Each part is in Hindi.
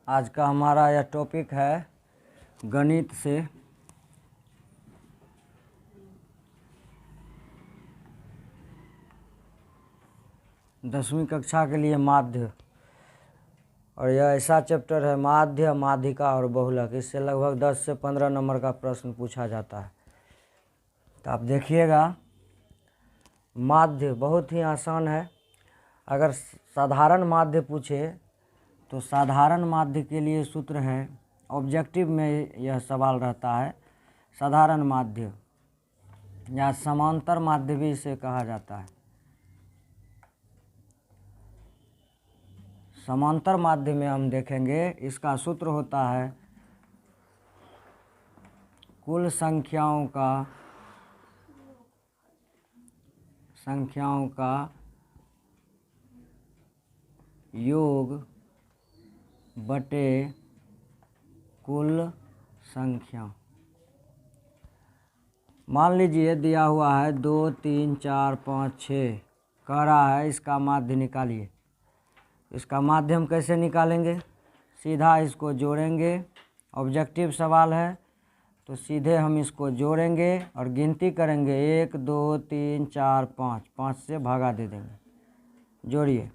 आज का हमारा यह टॉपिक है गणित से दसवीं कक्षा के लिए माध्य। और यह ऐसा चैप्टर है माध्य, माध्यिका और बहुलक। इससे लगभग 10 से 15 नंबर का प्रश्न पूछा जाता है। तो आप देखिएगा, माध्य बहुत ही आसान है। अगर साधारण माध्य पूछे तो साधारण माध्य के लिए सूत्र है, ऑब्जेक्टिव में यह सवाल रहता है। साधारण माध्य या समांतर माध्य भी इसे कहा जाता है। समांतर माध्य में हम देखेंगे, इसका सूत्र होता है कुल संख्याओं का योग बटे कुल संख्या। मान लीजिए दिया हुआ है 2, 3, 4, 5, 6 कह रहा है इसका माध्य निकालिए। इसका माध्य हम कैसे निकालेंगे? सीधा इसको जोड़ेंगे। ऑब्जेक्टिव सवाल है तो सीधे हम इसको जोड़ेंगे और गिनती करेंगे 1, 2, 3, 4, 5। 5 से भागा दे देंगे। जोड़िए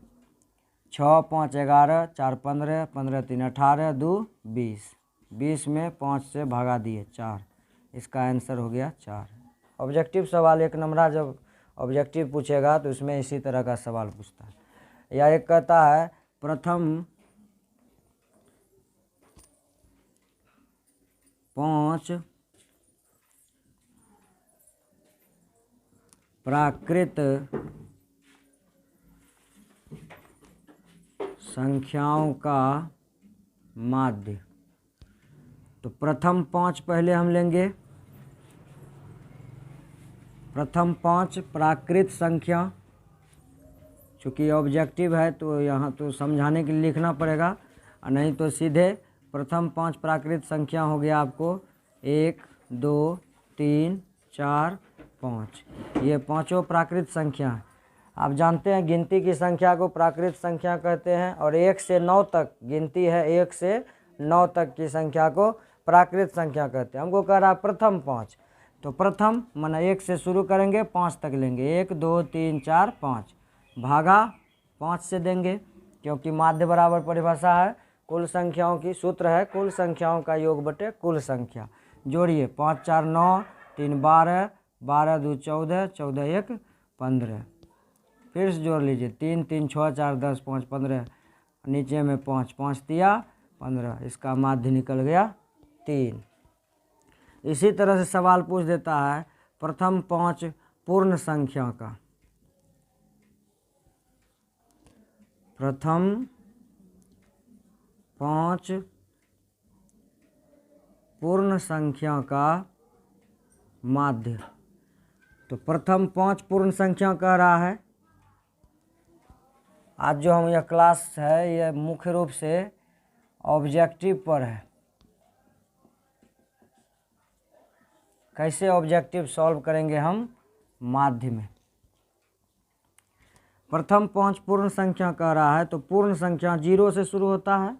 6, 5, 11, 4, 15, 15, 3, 18, 2, 20। 20 में 5 से भागा दिए 4। इसका आंसर हो गया 4। ऑब्जेक्टिव सवाल एक नंबरा जब ऑब्जेक्टिव पूछेगा तो इसमें इसी तरह का सवाल पूछता है। या एक कहता है प्रथम 5 प्राकृत संख्याओं का माध्य। तो प्रथम 5 पहले हम लेंगे। प्रथम 5 प्राकृत संख्या, चूँकि ऑब्जेक्टिव है तो यहाँ तो समझाने के लिए लिखना पड़ेगा, और नहीं तो सीधे प्रथम 5 प्राकृत संख्या हो गया आपको 1, 2, 3, 4, 5। ये पांचों प्राकृत संख्या हैं। आप जानते हैं गिनती की संख्या को प्राकृत संख्या कहते हैं, और 1 से 9 तक गिनती है, 1 से 9 तक की संख्या को प्राकृत संख्या कहते हैं। हमको कह रहा है प्रथम 5, तो प्रथम माना 1 से शुरू करेंगे 5 तक लेंगे। 1, 2, 3, 4, 5 भागा 5 से देंगे, क्योंकि माध्य बराबर परिभाषा है कुल संख्याओं की। सूत्र है कुल संख्याओं का योग बटे कुल संख्या। जोड़िए 5, 4, 9, 3, 12, 12, 2, 14, 14, 1, 15। फिर से जोड़ लीजिए 3, 3, 6, 4, 10, 5, 15। नीचे में 5, 5 दिया 15। इसका माध्य निकल गया 3। इसी तरह से सवाल पूछ देता है प्रथम 5 पूर्ण संख्या का। प्रथम 5 पूर्ण संख्या का माध्य। तो प्रथम 5 पूर्ण संख्या कह रहा है। आज जो हम यह क्लास है यह मुख्य रूप से ऑब्जेक्टिव पर है। कैसे ऑब्जेक्टिव सॉल्व करेंगे हम माध्य में। प्रथम 5 पूर्ण संख्या कह रहा है तो पूर्ण संख्या 0 से शुरू होता है।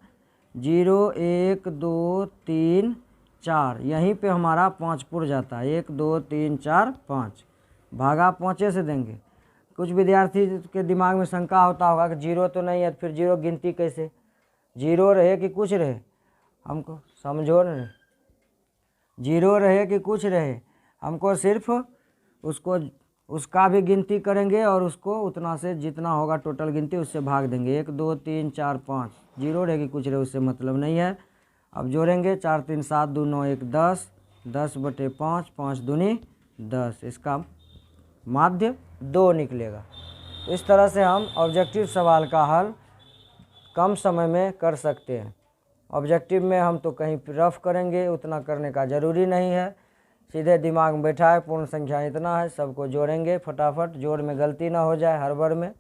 0, 1, 2, 3, 4। यहीं पे हमारा 5 पुर जाता है। 1, 2, 3, 4, 5 भागा 5 से देंगे। कुछ विद्यार्थी के दिमाग में शंका होता होगा कि 0 तो नहीं है, फिर 0 गिनती कैसे? 0 रहे कि कुछ रहे, हमको समझो न। 0 रहे कि कुछ रहे, हमको सिर्फ उसका भी गिनती करेंगे और उसको उतना से जितना होगा टोटल गिनती उससे भाग देंगे। 1, 2, 3, 4, 5। 0 रहे कि कुछ रहे उससे मतलब नहीं है। अब जोड़ेंगे 4, 3, 7, 2, 9, 1, 10। 10 बटे 5, 5 दूनी 10। इसका माध्य 2 निकलेगा। इस तरह से हम ऑब्जेक्टिव सवाल का हल कम समय में कर सकते हैं। ऑब्जेक्टिव में हम तो कहीं रफ करेंगे, उतना करने का ज़रूरी नहीं है। सीधे दिमाग में बैठा है पूर्ण संख्या इतना है, सबको जोड़ेंगे फटाफट, जोड़ में गलती ना हो जाए हड़बड़ में।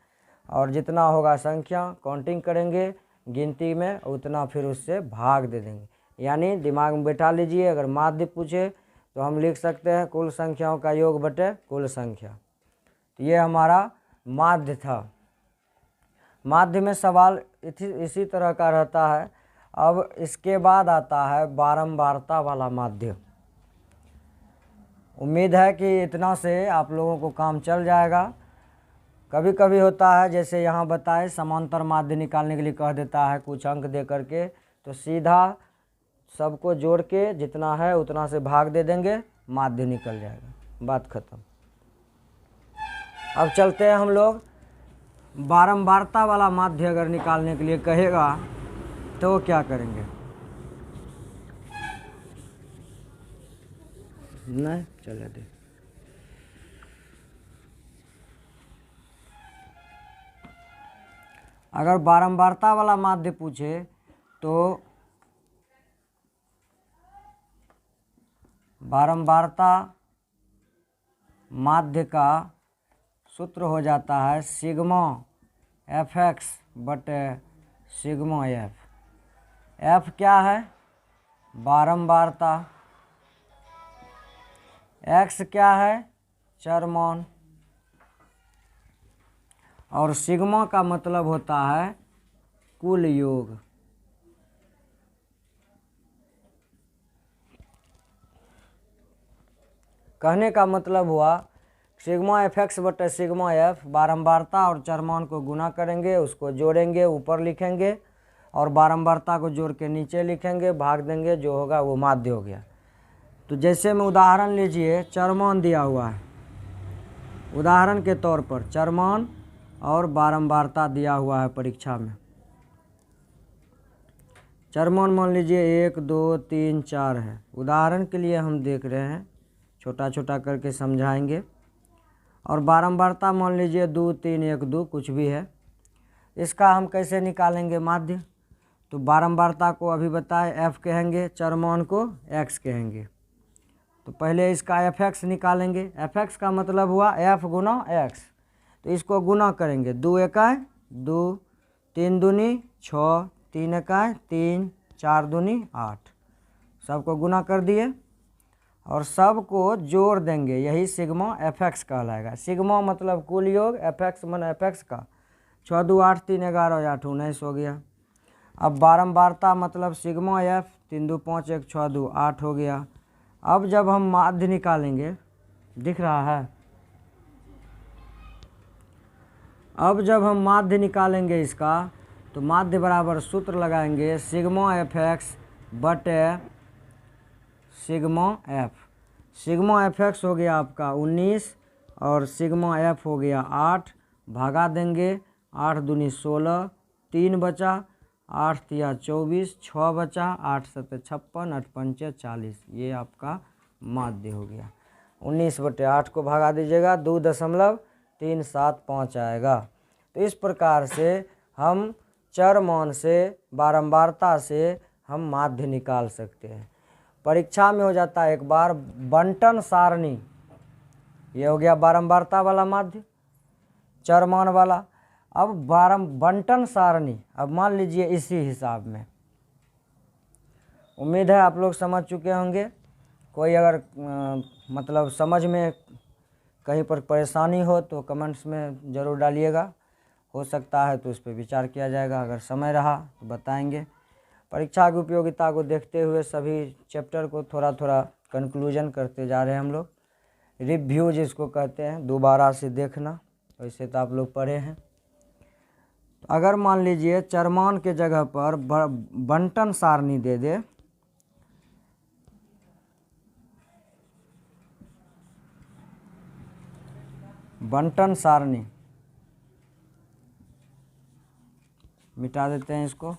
और जितना होगा संख्या काउंटिंग करेंगे गिनती में, उतना फिर उससे भाग दे देंगे। यानी दिमाग में बैठा लीजिए, अगर माध्य पूछे तो हम लिख सकते हैं कुल संख्याओं का योग बटे कुल संख्या। तो ये हमारा माध्य था। माध्य में सवाल इसी तरह का रहता है। अब इसके बाद आता है बारंबारता वाला माध्य। उम्मीद है कि इतना से आप लोगों को काम चल जाएगा। कभी कभी होता है जैसे यहाँ बताए समांतर माध्य निकालने के लिए कह देता है कुछ अंक दे करके, तो सीधा सबको जोड़ के जितना है उतना से भाग दे देंगे, माध्य निकल जाएगा, बात खत्म। अब चलते हैं हम लोग बारंबारता वाला माध्य अगर निकालने के लिए कहेगा तो क्या करेंगे। नहीं चले दे। अगर बारंबारता वाला माध्य पूछे तो बारंबारता माध्य का सूत्र हो जाता है सिग्मा एफ एक्स बटे सिग्मा एफ। एफ क्या है? बारंबारता। एक्स क्या है? चरमान। और सिग्मा का मतलब होता है कुल योग। कहने का मतलब हुआ सिग्मा एफ एक्स बटे सिग्मा एफ, बारंबारता और चरमान को गुना करेंगे, उसको जोड़ेंगे, ऊपर लिखेंगे और बारंबारता को जोड़ के नीचे लिखेंगे, भाग देंगे, जो होगा वो माध्य हो गया। तो जैसे में उदाहरण लीजिए, चरमान दिया हुआ है, उदाहरण के तौर पर चरमान और बारंबारता दिया हुआ है परीक्षा में। चरमान मान लीजिए 1 2 3 4 है, उदाहरण के लिए हम देख रहे हैं, छोटा छोटा करके समझाएंगे। और बारंबारता मान लीजिए 2 3 1 2 कुछ भी है। इसका हम कैसे निकालेंगे माध्य? तो बारंबारता को अभी बताए एफ कहेंगे, चरमान को एक्स कहेंगे। तो पहले इसका एफ एक्स निकालेंगे। एफ एक्स का मतलब हुआ एफ गुना एक्स, तो इसको गुना करेंगे। 2 एकाई 2, 3 दूनी 6, 3 एकाई 3, 4 दूनी 8, सबको गुना कर दिए और सबको जोड़ देंगे, यही सिग्मा एफ एक्स कहलाएगा। सिग्मा मतलब कुल योग, एफ एक्स मन एफ एक्स का। 6 2 8 3 11 8 19 हो गया। अब बारंबारता मतलब सिग्मा एफ, 3 2 5 1 6 2 8 हो गया। अब जब हम माध्य निकालेंगे, दिख रहा है, अब जब हम माध्य निकालेंगे इसका, तो माध्य बराबर सूत्र लगाएंगे सिग्मा एफ एक्स बटे sigma F. Sigma F x हो गया आपका 19 और सिग्मा एफ हो गया 8, भागा देंगे, 8 दूनी 16, 3 बचा, 8 तिया 24, 6 बचा, 8 सत्ते 56, 8 पंचे 40, ये आपका माध्य हो गया। 19 बटे 8 को भागा दीजिएगा, 2.375 आएगा। तो इस प्रकार से हम चरमान से, बारंबारता से हम माध्य निकाल सकते हैं। परीक्षा में हो जाता है एक बार बंटन सारणी, ये हो गया बारंबारता वाला माध्य, चरमान वाला। अब बंटन सारणी, अब मान लीजिए इसी हिसाब में, उम्मीद है आप लोग समझ चुके होंगे। कोई अगर मतलब समझ में कहीं पर परेशानी हो तो कमेंट्स में ज़रूर डालिएगा, हो सकता है तो उस पर विचार किया जाएगा, अगर समय रहा तो बताएंगे। परीक्षा की उपयोगिता को देखते हुए सभी चैप्टर को थोड़ा थोड़ा कंक्लूजन करते जा रहे हैं हम लोग। रिव्यू जिसको कहते हैं, दोबारा से देखना, वैसे तो आप लोग पढ़े हैं। तो अगर मान लीजिए चरमान के जगह पर बंटन सारणी दे दे, बंटन सारणी मिटा देते हैं इसको।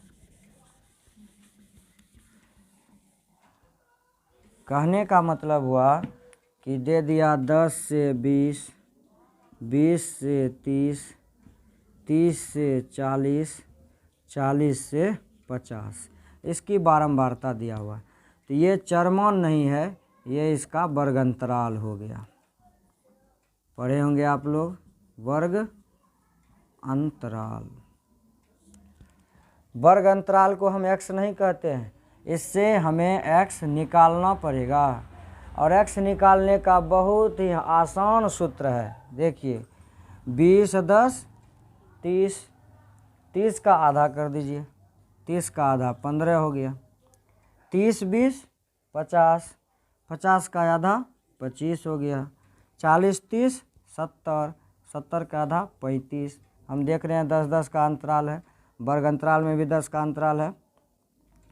कहने का मतलब हुआ कि दे दिया 10 से 20, 20 से 30, 30 से 40, 40 से 50, इसकी बारंबारता दिया हुआ है। तो ये चरमान नहीं है, ये इसका वर्ग अंतराल हो गया। पढ़े होंगे आप लोग, वर्ग अंतराल। वर्ग अंतराल को हम x नहीं कहते हैं, इससे हमें x निकालना पड़ेगा। और x निकालने का बहुत ही आसान सूत्र है। देखिए 20 10 30, 30 का आधा कर दीजिए, 30 का आधा 15 हो गया। 30 20 50, 50 का आधा 25 हो गया। 40 30 70, 70 का आधा 35। हम देख रहे हैं 10-10 का अंतराल है, वर्ग अंतराल में भी 10 का अंतराल है।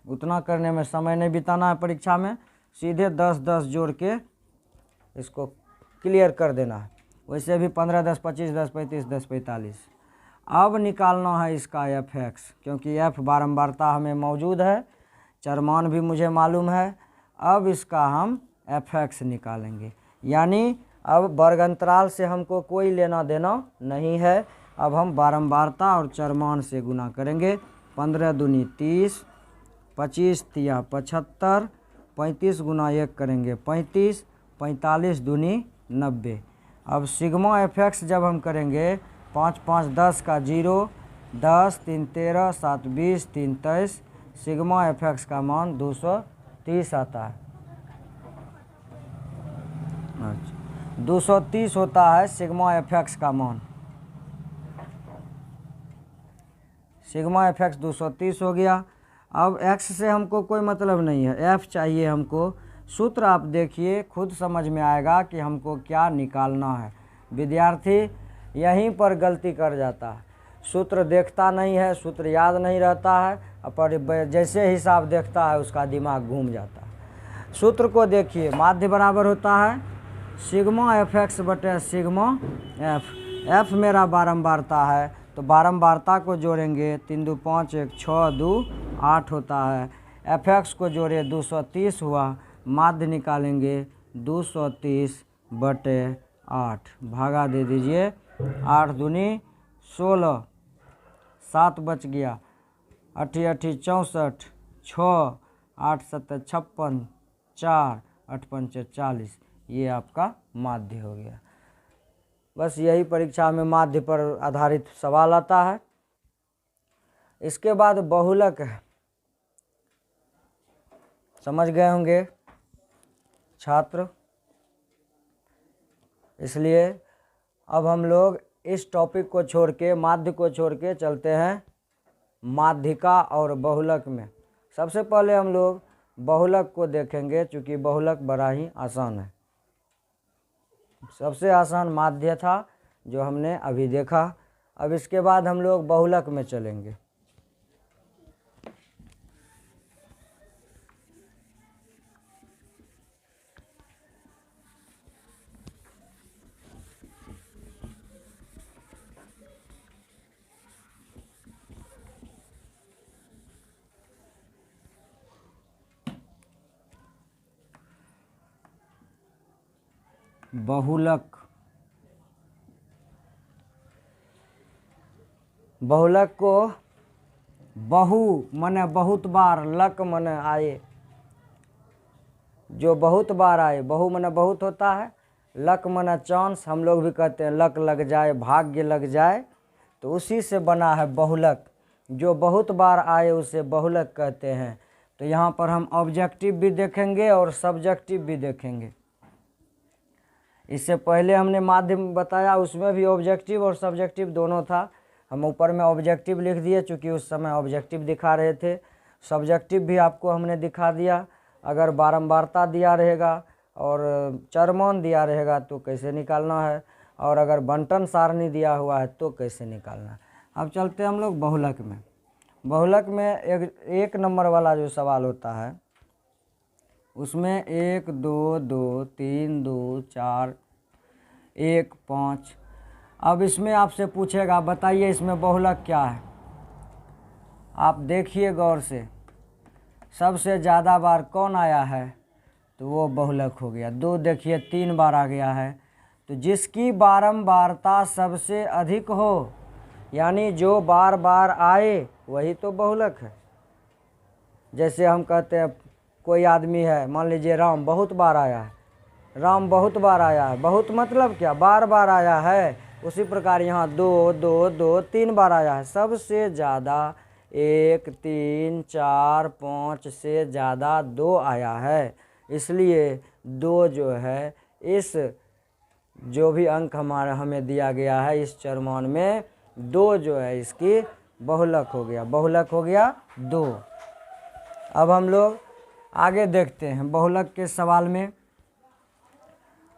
उतना करने में समय नहीं बिताना है परीक्षा में, सीधे 10-10 जोड़ के इसको क्लियर कर देना है। वैसे भी 15 10 25 10 35 10 45। अब निकालना है इसका f(x), क्योंकि f बारंबारता हमें मौजूद है, चरमान भी मुझे मालूम है। अब इसका हम f(x) निकालेंगे, यानी अब वर्ग अंतराल से हमको कोई लेना देना नहीं है। अब हम बारंबारता और चरमान से गुना करेंगे। 15 दूनी 30, 25 तिया 75, 35 गुना 1 करेंगे 35, 45 दूनी 90। अब सिग्मा f(x) जब हम करेंगे 5 5 10 का 0, 10 3 13 7 20 3 23, सिग्मा f(x) का मान 230 आता है। अच्छा 230 होता है सिग्मा f(x) का मान। सिग्मा f(x) 230 हो गया। अब x से हमको कोई मतलब नहीं है, f चाहिए हमको। सूत्र आप देखिए, खुद समझ में आएगा कि हमको क्या निकालना है। विद्यार्थी यहीं पर गलती कर जाता है, सूत्र देखता नहीं है, सूत्र याद नहीं रहता है, पर जैसे हिसाब देखता है उसका दिमाग घूम जाता है। सूत्र को देखिए, माध्य बराबर होता है सिग्मा f(x) बटे सिग्मा f। f मेरा बारंबारता है, तो बारंबारता को जोड़ेंगे 3 2 5 1 6 2 8 होता है। f(x) को जोड़े 230 हुआ, माध्य निकालेंगे 230 बटे 8, भागा दे दीजिए 8 दूनी 16, 7 बच गया, 8 8 64, 6 8 7 56, 4 8 5 40। ये आपका माध्य हो गया। बस यही परीक्षा में माध्य पर आधारित सवाल आता है। इसके बाद बहुलक है, समझ गए होंगे छात्र। इसलिए अब हम लोग इस टॉपिक को छोड़ के, माध्य को छोड़ के चलते हैं माध्यिका और बहुलक में। सबसे पहले हम लोग बहुलक को देखेंगे, चूँकि बहुलक बड़ा ही आसान है। सबसे आसान माध्य था जो हमने अभी देखा। अब इसके बाद हम लोग बहुलक में चलेंगे। बहुलक, बहुलक को बहु मने बहुत बार, लक मने आए, जो बहुत बार आए। बहु मने बहुत होता है, लक मने चांस, हम लोग भी कहते हैं लक लग जाए, भाग्य लग जाए, तो उसी से बना है बहुलक। जो बहुत बार आए उसे बहुलक कहते हैं। तो यहाँ पर हम ऑब्जेक्टिव भी देखेंगे और सब्जेक्टिव भी देखेंगे। इससे पहले हमने माध्यम बताया, उसमें भी ऑब्जेक्टिव और सब्जेक्टिव दोनों था। हम ऊपर में ऑब्जेक्टिव लिख दिए चूँकि उस समय ऑब्जेक्टिव दिखा रहे थे। सब्जेक्टिव भी आपको हमने दिखा दिया। अगर बारंबारता दिया रहेगा और चरमान दिया रहेगा तो कैसे निकालना है, और अगर बंटन सारणी दिया हुआ है तो कैसे निकालना है। अब चलते हम लोग बहुलक में। बहुलक में एक नंबर वाला जो सवाल होता है उसमें 1 2 2 3 2 4 1 5। अब इसमें आपसे पूछेगा बताइए इसमें बहुलक क्या है। आप देखिए गौर से, सबसे ज़्यादा बार कौन आया है तो वो बहुलक हो गया। 2 देखिए 3 बार आ गया है, तो जिसकी बारंबारता सबसे अधिक हो, यानी जो बार बार आए वही तो बहुलक है। जैसे हम कहते हैं कोई आदमी है, मान लीजिए राम बहुत बार आया है, राम बहुत बार आया है, बहुत मतलब क्या, बार बार आया है। उसी प्रकार यहाँ 2 2 2 3 बार आया है। सबसे ज़्यादा 1 3 4 5 से ज़्यादा 2 आया है, इसलिए 2 जो है इस जो भी अंक हमें दिया गया है इस चरमान में 2 जो है इसकी बहुलक हो गया, बहुलक हो गया 2। अब हम लोग आगे देखते हैं बहुलक के सवाल में।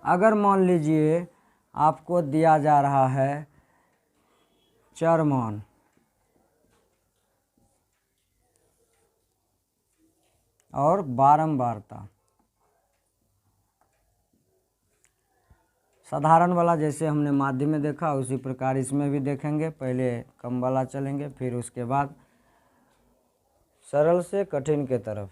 अगर मान लीजिए आपको दिया जा रहा है चरमान और बारंबारता, साधारण वाला जैसे हमने माध्य में देखा उसी प्रकार इसमें भी देखेंगे। पहले कम वाला चलेंगे, फिर उसके बाद सरल से कठिन के तरफ।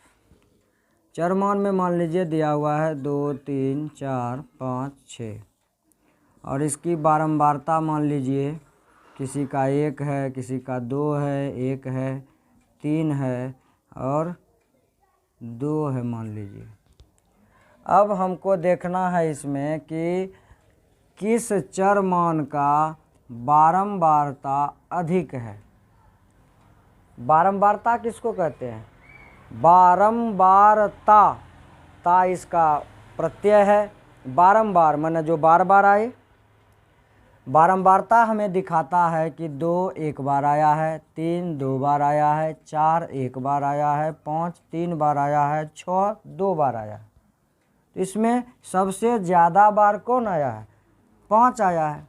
चरमान में मान लीजिए दिया हुआ है 2, 3, 4, 5, 6 और इसकी बारंबारता मान लीजिए किसी का 1 है, किसी का 2 है, 1 है, 3 है और 2 है मान लीजिए। अब हमको देखना है इसमें कि किस चरमान का बारंबारता अधिक है। बारंबारता किसको कहते हैं? बारंबारता, ता इसका प्रत्यय है, बारंबार माने जो बार बार आए। बारंबारता हमें दिखाता है कि 2 एक बार आया है, 3 2 बार आया है, 4 एक बार आया है, 5 3 बार आया है, 6 2 बार आया है। तो इसमें सबसे ज़्यादा बार कौन आया है? 5 आया है।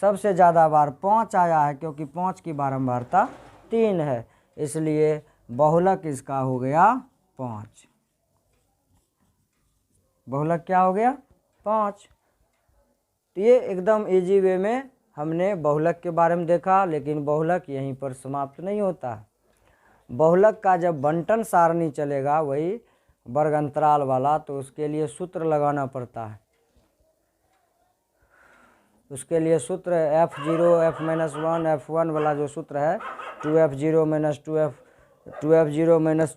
सबसे ज़्यादा बार 5 आया है क्योंकि 5 की बारंबारता 3 है, इसलिए बहुलक इसका हो गया 5। बहुलक क्या हो गया? 5। तो ये एकदम इजी वे में हमने बहुलक के बारे में देखा, लेकिन बहुलक यहीं पर समाप्त नहीं होता है। बहुलक का जब बंटन सारणी चलेगा वही वर्ग अंतराल वाला, तो उसके लिए सूत्र लगाना पड़ता है। उसके लिए सूत्र F0 F-1 F1 वाला जो सूत्र है 2F0 minus 2F0 minus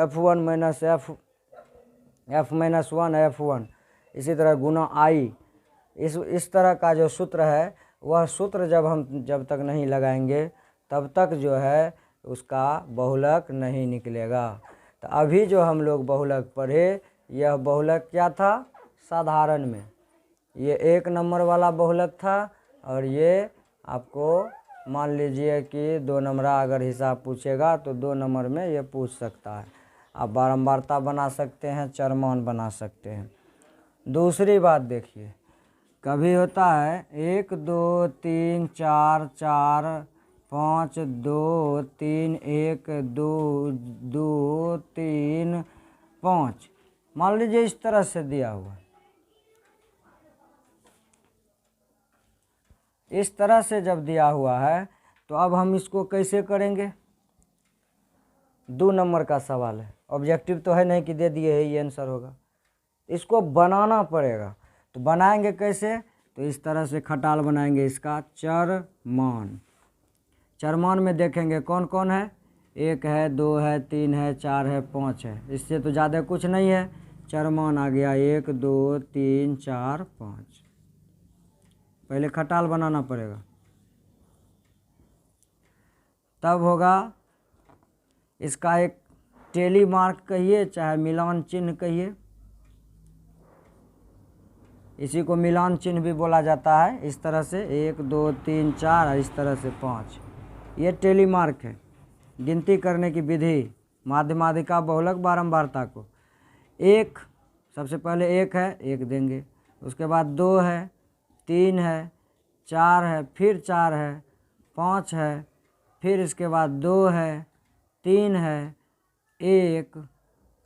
F1 minus F-1 F1, इसी तरह गुना I, इस तरह का जो सूत्र है वह सूत्र जब तक नहीं लगाएंगे तब तक जो है उसका बहुलक नहीं निकलेगा। तो अभी जो हम लोग बहुलक पढ़े, यह बहुलक क्या था? साधारण में ये 1 नंबर वाला बहुलक था, और ये आपको मान लीजिए कि 2 नंबरा अगर हिसाब पूछेगा तो 2 नंबर में ये पूछ सकता है। आप बारंबारता बना सकते हैं, चरमान बना सकते हैं। दूसरी बात देखिए, कभी होता है 1 2 3 4 4 5 2 3 1 2 2 3 5, मान लीजिए इस तरह से दिया हुआ। इस तरह से जब दिया हुआ है तो अब हम इसको कैसे करेंगे? 2 नंबर का सवाल है, ऑब्जेक्टिव तो है नहीं कि दे दिए है ये आंसर होगा। इसको बनाना पड़ेगा। तो बनाएंगे कैसे? तो इस तरह से खटाल बनाएंगे इसका चरमान। चरमान में देखेंगे कौन कौन है? 1 है, 2 है, 3 है, 4 है, 5 है। इससे तो ज़्यादा कुछ नहीं है। चरमान आ गया 1 2 3 4 5। पहले खटाल बनाना पड़ेगा, तब होगा इसका एक टेली मार्क कहिए चाहे मिलान चिन्ह कहिए, इसी को मिलान चिन्ह भी बोला जाता है। इस तरह से 1 2 3 4 और इस तरह से 5, ये टेली मार्क है। गिनती करने की विधि माध्यमादिका बहुलक बारंबारता को, 1 सबसे पहले 1 है, 1 देंगे, उसके बाद 2 है, 3 है, 4 है, फिर 4 है, 5 है, फिर इसके बाद 2 है, 3 है, 1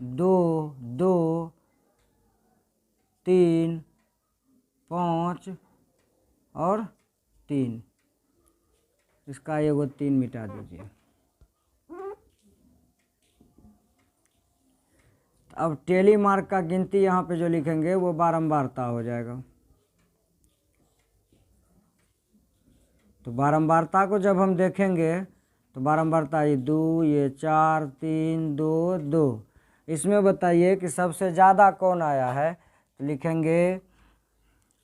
2 2 3 5 और 3। इसका एगो 3 मिटा दीजिए। अब टेली मार्क का गिनती यहाँ पे जो लिखेंगे वो बारंबारता हो जाएगा। तो बारंबारता को जब हम देखेंगे तो बारंबारता ये 2, ये 4 3 2 2। इसमें बताइए कि सबसे ज़्यादा कौन आया है? तो लिखेंगे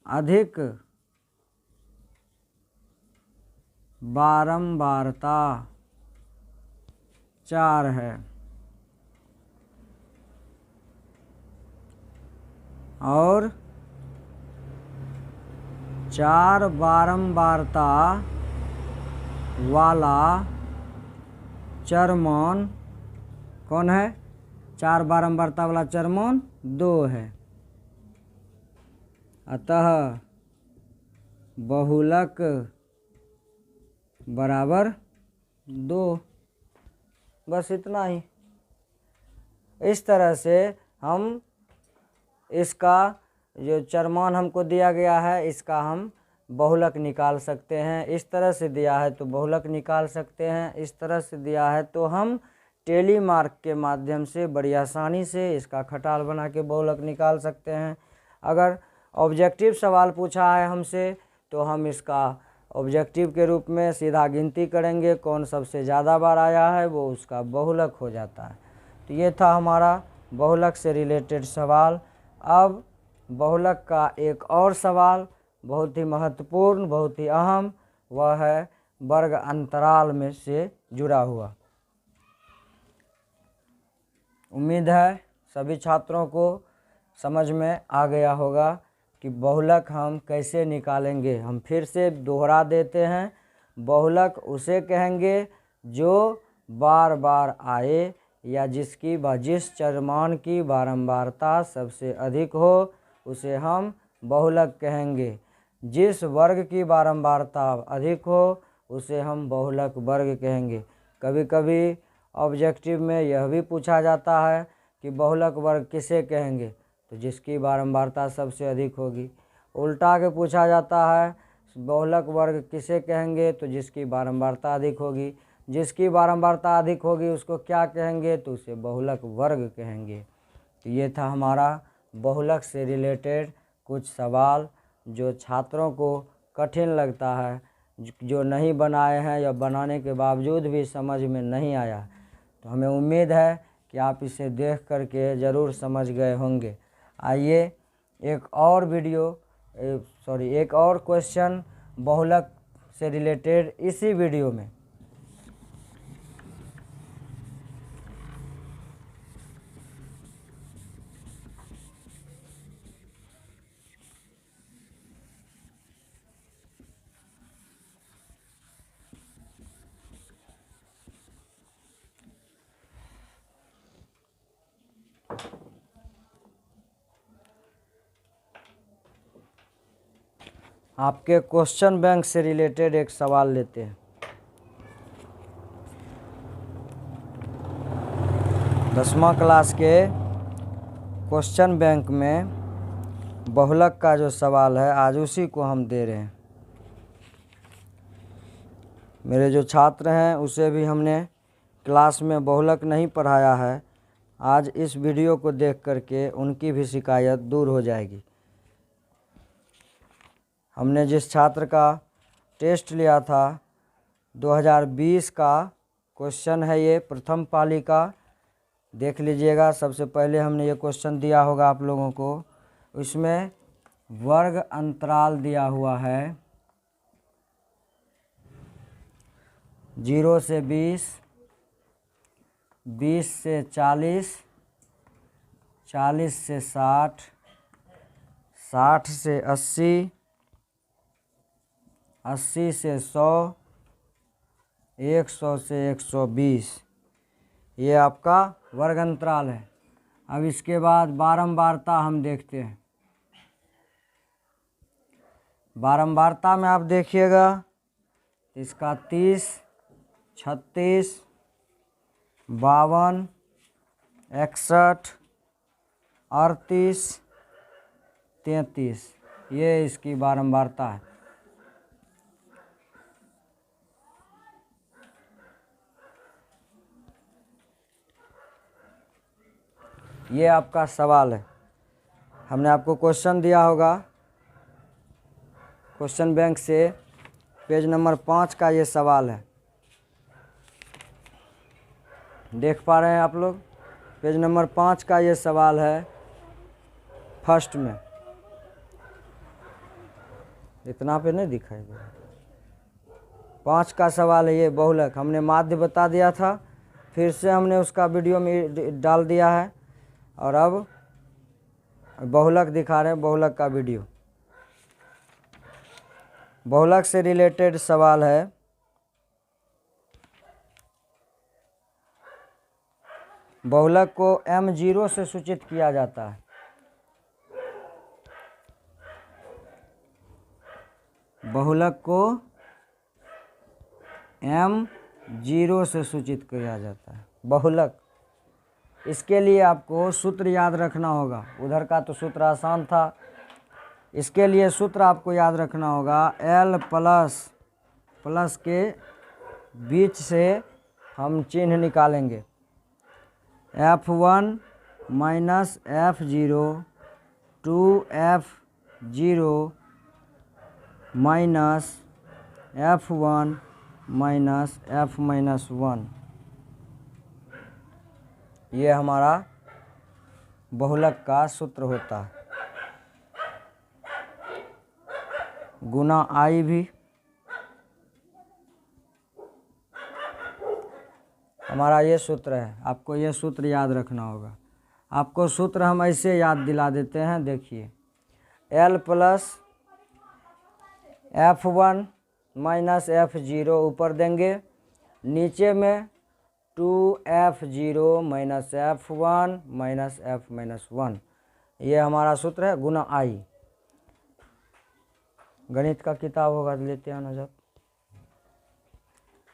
अधिक बारंबारता 4 है और 4 बारंबारता वाला चरमान कौन है? 4 बारंबारता वाला चरमान 2 है। अतः बहुलक बराबर 2। बस इतना ही। इस तरह से हम इसका जो चरमान हमको दिया गया है इसका हम बहुलक निकाल सकते हैं। इस तरह से दिया है तो बहुलक निकाल सकते हैं, इस तरह से दिया है तो हम टेली मार्क के माध्यम से बड़ी आसानी से इसका खटाल बना के बहुलक निकाल सकते हैं। अगर ऑब्जेक्टिव सवाल पूछा है हमसे तो हम इसका ऑब्जेक्टिव के रूप में सीधा गिनती करेंगे, कौन सबसे ज़्यादा बार आया है वो उसका बहुलक हो जाता है। तो ये था हमारा बहुलक से रिलेटेड सवाल। अब बहुलक का एक और सवाल बहुत ही महत्वपूर्ण, बहुत ही अहम, वह है वर्ग अंतराल में से जुड़ा हुआ। उम्मीद है सभी छात्रों को समझ में आ गया होगा कि बहुलक हम कैसे निकालेंगे। हम फिर से दोहरा देते हैं, बहुलक उसे कहेंगे जो बार बार आए या जिस चरमान की बारंबारता सबसे अधिक हो उसे हम बहुलक कहेंगे। जिस वर्ग की बारंबारता अधिक हो उसे हम बहुलक वर्ग कहेंगे। कभी कभी ऑब्जेक्टिव में यह भी पूछा जाता है कि बहुलक वर्ग किसे कहेंगे, तो जिसकी बारंबारता सबसे अधिक होगी। उल्टा के पूछा जाता है बहुलक वर्ग किसे कहेंगे, तो जिसकी बारंबारता अधिक होगी। जिसकी बारंबारता अधिक होगी उसको क्या कहेंगे, तो उसे बहुलक वर्ग कहेंगे। तो ये था हमारा बहुलक से रिलेटेड कुछ सवाल जो छात्रों को कठिन लगता है, जो नहीं बनाए हैं या बनाने के बावजूद भी समझ में नहीं आया। तो हमें उम्मीद है कि आप इसे देख करके ज़रूर समझ गए होंगे। आइए एक और क्वेश्चन बहुलक से रिलेटेड इसी वीडियो में। आपके क्वेश्चन बैंक से रिलेटेड एक सवाल लेते हैं। 10वीं क्लास के क्वेश्चन बैंक में बहुलक का जो सवाल है आज उसी को हम दे रहे हैं। मेरे जो छात्र हैं उसे भी हमने क्लास में बहुलक नहीं पढ़ाया है। आज इस वीडियो को देख करके उनकी भी शिकायत दूर हो जाएगी। हमने जिस छात्र का टेस्ट लिया था 2020 का क्वेश्चन है, ये प्रथम पाली का देख लीजिएगा। सबसे पहले हमने ये क्वेश्चन दिया होगा आप लोगों को, इसमें वर्ग अंतराल दिया हुआ है 0 से 20, 20 से 40, 40 से 60, 60 से 80, 80 से 100, 100 से 120। ये आपका वर्ग अंतराल है। अब इसके बाद बारंबारता हम देखते हैं। बारंबारता में आप देखिएगा इसका 30, 36, 52, 61, 38, 33 ये इसकी बारंबारता है। ये आपका सवाल है। हमने आपको क्वेश्चन दिया होगा क्वेश्चन बैंक से, पेज नंबर 5 का ये सवाल है। देख पा रहे हैं आप लोग? पेज नंबर 5 का ये सवाल है फर्स्ट में। इतना पे नहीं दिखाई दे रहा। 5 का सवाल है ये बहुलक। हमने माध्य बता दिया था, फिर से हमने उसका वीडियो में डाल दिया है और अब बहुलक दिखा रहे हैं, बहुलक का वीडियो। बहुलक से रिलेटेड सवाल है बहुलक को m0 से सूचित किया जाता है। बहुलक को m0 से सूचित किया जाता है बहुलक। इसके लिए आपको सूत्र याद रखना होगा। उधर का तो सूत्र आसान था, इसके लिए सूत्र आपको याद रखना होगा। L प्लस के बीच से हम चिन्ह निकालेंगे। F1 minus F0 2F0 minus F1 minus F-1, ये हमारा बहुलक का सूत्र होता है। गुना I भी हमारा ये सूत्र है। आपको ये सूत्र याद रखना होगा। आपको सूत्र हम ऐसे याद दिला देते हैं, देखिए। L plus F1 minus F0 ऊपर देंगे, नीचे में 2F0 minus F1 minus F-1, ये हमारा सूत्र है गुना I। गणित का किताब होगा तो लेते आना जब।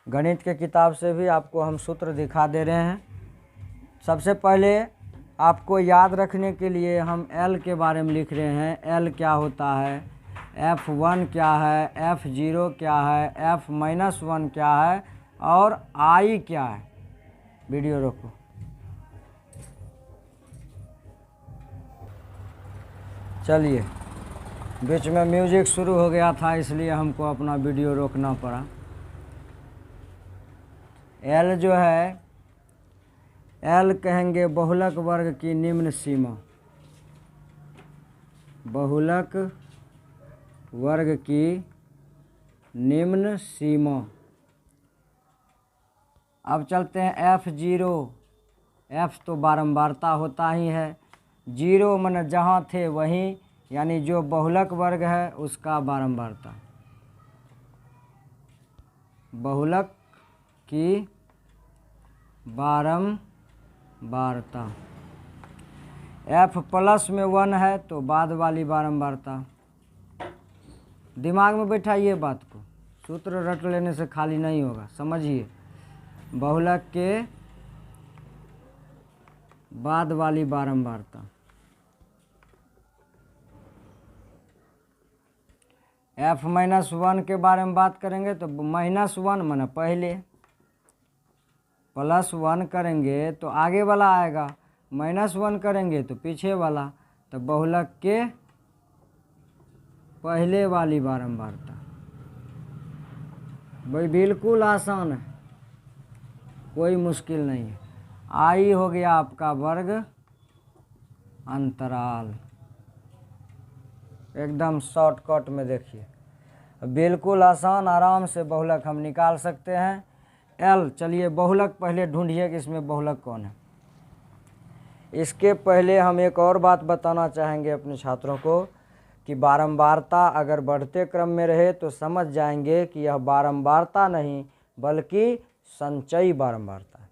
गणित के किताब से भी आपको हम सूत्र दिखा दे रहे हैं। सबसे पहले आपको याद रखने के लिए हम L के बारे में लिख रहे हैं। L क्या होता है, F1 क्या है, F0 क्या है, F-1 क्या है और I क्या है। वीडियो रोको। चलिए, बीच में म्यूजिक शुरू हो गया था इसलिए हमको अपना वीडियो रोकना पड़ा। L जो है, L कहेंगे बहुलक वर्ग की निम्न सीमा। बहुलक वर्ग की निम्न सीमा। अब चलते हैं F0। F तो बारंबारता होता ही है। 0 मन जहाँ थे वहीं, यानी जो बहुलक वर्ग है उसका बारंबारता। बहुलक की बारंबारता। F प्लस में 1 है तो बाद वाली बारंबारता। दिमाग में बैठाइए बात को, सूत्र रट लेने से खाली नहीं होगा, समझिए। बहुलक के बाद वाली बारंबारता। F-1 के बारे में बात करेंगे तो -1 माने पहले, +1 करेंगे तो आगे वाला आएगा, -1 करेंगे तो पीछे वाला। तो बहुलक के पहले वाली बारंबारता। भाई बिल्कुल आसान है, कोई मुश्किल नहीं है। I हो गया आपका वर्ग अंतराल। एकदम शॉर्टकट में देखिए, बिल्कुल आसान, आराम से बहुलक हम निकाल सकते हैं। L, चलिए बहुलक पहले ढूंढिए कि इसमें बहुलक कौन है। इसके पहले हम एक और बात बताना चाहेंगे अपने छात्रों को कि बारंबारता अगर बढ़ते क्रम में रहे तो समझ जाएंगे कि यह बारंबारता नहीं बल्कि संचयी बारंबारता है।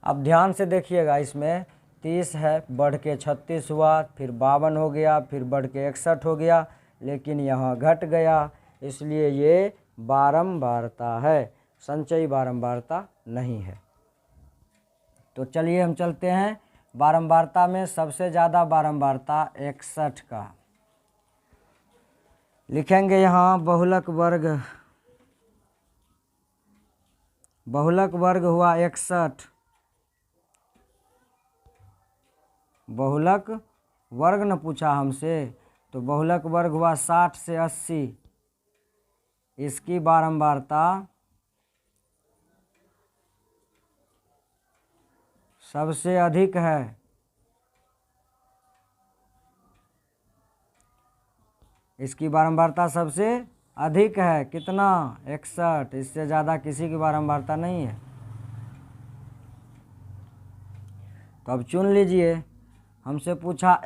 अब ध्यान से देखिएगा, इसमें 30 है, बढ़ के 36 हुआ, फिर 52 हो गया, फिर बढ़ के 61 हो गया, लेकिन यहाँ घट गया, इसलिए ये बारंबारता है, संचयी बारंबारता नहीं है। तो चलिए हम चलते हैं। बारंबारता में सबसे ज़्यादा बारंबारता 61 का लिखेंगे यहाँ। बहुलक वर्ग हुआ 61। बहुलक वर्ग न पूछा हमसे, तो बहुलक वर्ग हुआ 60 से 80। इसकी बारंबारता सबसे अधिक है। इसकी बारंबारता सबसे अधिक है, कितना, 61। इससे ज़्यादा किसी की बारंबारता नहीं है। तो अब चुन लीजिए। हमसे पूछा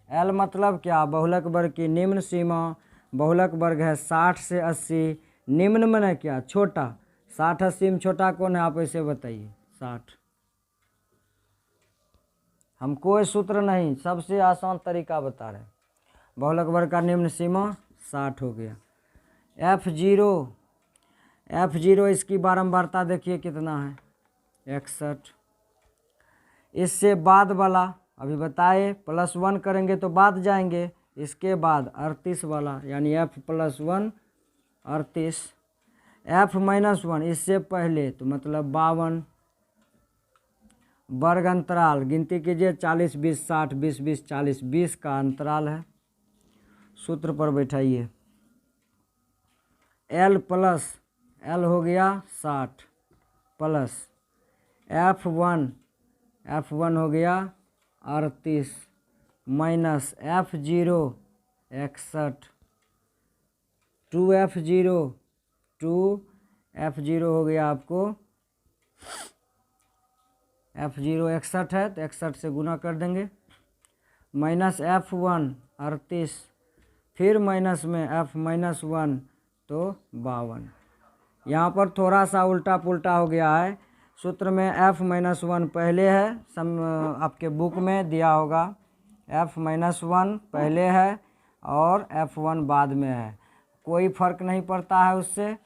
L मतलब क्या, बहुलक वर्ग की निम्न सीमा। बहुलक वर्ग है 60 से 80। निम्न में क्या, छोटा। 60 80 में छोटा कौन है, आप ऐसे बताइए। 60 हम कोई सूत्र नहीं, सबसे आसान तरीका बता रहे हैं। बहुलक वर्ग का निम्न सीमा 60 हो गया। F0 इसकी बारंबारता देखिए कितना है, 61। इससे बाद वाला अभी बताए +1 करेंगे तो बाद जाएंगे, इसके बाद 38 वाला यानी F+1 38। F-1 इससे पहले तो मतलब 52। वर्ग अंतराल गिनती कीजिए 40 20 60 20 20 40 20 का अंतराल है। सूत्र पर बैठाइए। L हो गया 60 प्लस F1 हो गया 38 माइनस F0 61 2F0 हो गया आपको F0 61 है तो 61 से गुना कर देंगे, माइनस F1 38, फिर माइनस में F-1 तो 52। यहाँ पर थोड़ा सा उल्टा पुल्टा हो गया है। सूत्र में F-1 पहले है, आपके बुक में दिया होगा F-1 पहले है और F1 बाद में है, कोई फर्क नहीं पड़ता है उससे।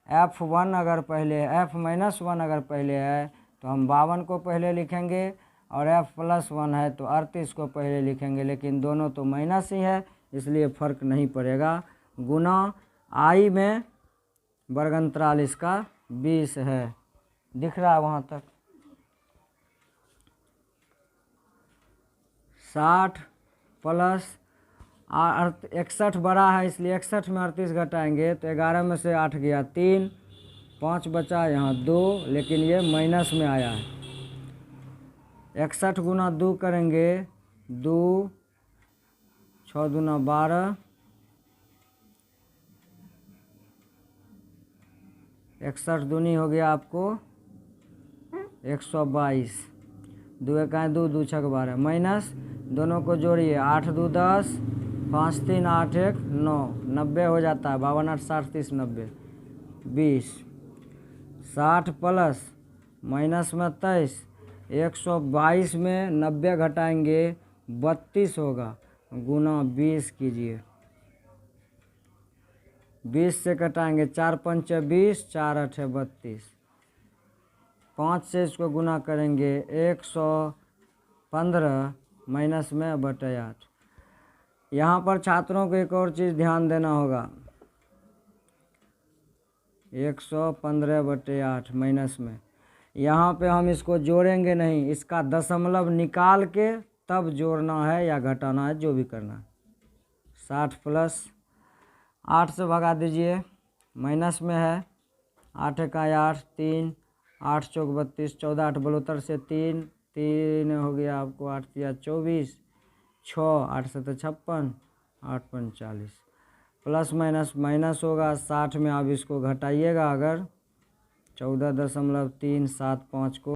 F1 अगर पहले F-1 अगर पहले है तो हम 52 को पहले लिखेंगे और F+1 है तो 38 को पहले लिखेंगे, लेकिन दोनों तो माइनस ही है इसलिए फ़र्क नहीं पड़ेगा। गुना I में वर्ग अंतराल इसका 20 है, दिख रहा है वहाँ तक। 60 प्लस 61 बड़ा है इसलिए 61 में 38 घटाएंगे तो 11 में से 8 गया 3, 5 बचा यहाँ 2, लेकिन ये माइनस में आया है। 61 गुना 2 करेंगे 2 6 दूना 12, 61 दूनी हो गया आपको 122, 2 1 2 2 6 12 माइनस दोनों को जोड़िए 8 2 10 5 3 8 1 9, 90 हो जाता है। 52 8 60 30 90 20। 60 प्लस माइनस में 23, 122 में 90 घटाएंगे 32 होगा, गुना 20 कीजिए। 20 से घटाएंगे 4 5 20, 4 8 32, 5 से इसको गुना करेंगे 115 माइनस में बटे 8। यहाँ पर छात्रों को एक और चीज़ ध्यान देना होगा, 115 बटे 8 माइनस में, यहाँ पे हम इसको जोड़ेंगे नहीं, इसका दशमलव निकाल के तब जोड़ना है या घटाना है, जो भी करना है। 60 प्लस 8 से भगा दीजिए, माइनस में है, 8 1 8 3, 8 चौक 32, 14 8 72 से 3 हो गया आपको, 8 3 24, 6 8 7 56, 8 5 40, प्लस माइनस होगा। 60 में आप इसको घटाइएगा अगर 14.375 को